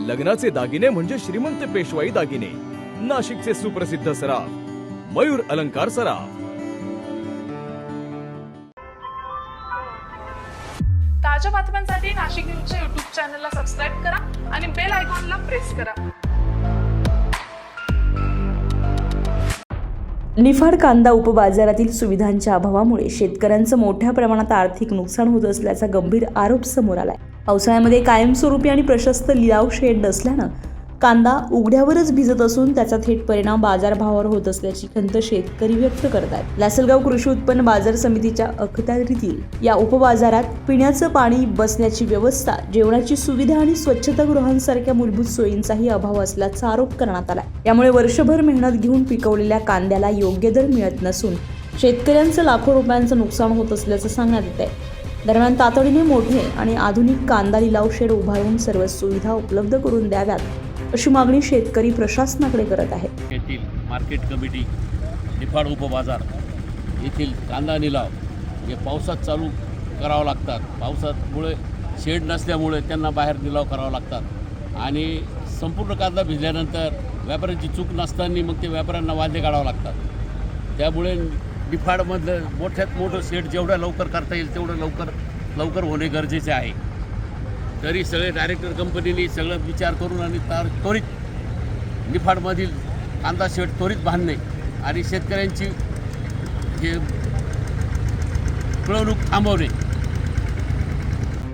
लग्नाचे दागिने म्हणजे श्रीमंत पेशवाई दागिने, नाशिकचे सुप्रसिद्ध सराफ मयूर अलंकार सराफ। ताज्या बातम्यांसाठी नाशिक न्यूजच्या YouTube चॅनलला सबस्क्राईब करा आणि बेल आयकॉनला प्रेस करा। निफाड कांदा उपबाजारातील सुविधांच्या अभावामुळे शेतकऱ्यांचं मोठ्या प्रमाणात आर्थिक नुकसान होत असल्याचा गंभीर आरोप समोर आलाय। पावसाळ्यामध्ये कायमस्वरूपी आणि प्रशस्त लिलाव शेड नसल्यानं कांदा उघड्यावरच भिजत असून त्याचा थेट परिणाम बाजारभावावर होत असल्याची खंत शेतकरी व्यक्त करत आहेत। लासलगाव कृषी उत्पन्न बाजार समितीच्या अखत्यारीतील या उपबाजारात पिण्याचं पाणी, बसण्याची व्यवस्था, जेवणाची सुविधा आणि स्वच्छतागृहांसारख्या मूलभूत सोयींचाही अभाव असल्याचा आरोप करण्यात आला। यामुळे वर्षभर मेहनत घेऊन पिकवलेल्या कांद्याला योग्य दर मिळत नसून शेतकऱ्यांचं लाखो रुपयांचं नुकसान होत असल्याचं सांगण्यात येत आहे। दरम्यान तातडीने मोठे आणि आधुनिक कांदा लिलाव शेड उभारून सर्व सुविधा उपलब्ध करून द्याव्यात अशी मागणी शेतकरी प्रशासनाकडे करत आहेत। येथील मार्केट कमिटी, निफाड उपबाजार येथील कांदा लिलाव हे पावसात चालू करावं लागतात। पावसामुळे शेड नसल्यामुळे त्यांना बाहेर लिलाव करावा लागतात आणि संपूर्ण कांदा भिजल्यानंतर व्यापाऱ्यांची चूक नसताना मग ते व्यापाऱ्यांना वांदे काढावं लागतात। त्यामुळे निफाडमधलं मोठ्यात मोठं शेड जेवढं लवकर करता येईल तेवढं लवकर होणे गरजेचे आहे। तरी सगळे डायरेक्टर कंपनीने सगळं विचार करून आणि त्वरित निफाडमधील कांदा शेड त्वरित बांधणे आणि शेतकऱ्यांची हे पिळवणूक थांबवणे।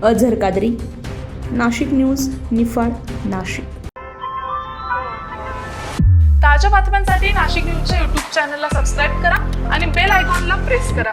अझर कादरी, नाशिक न्यूज, निफाड, नाशिक। ताज्या बातम्यांसाठी नाशिक न्यूजच्या YouTube चॅनलला सबस्क्राईब करा आणि बेल आयकॉनला प्रेस करा।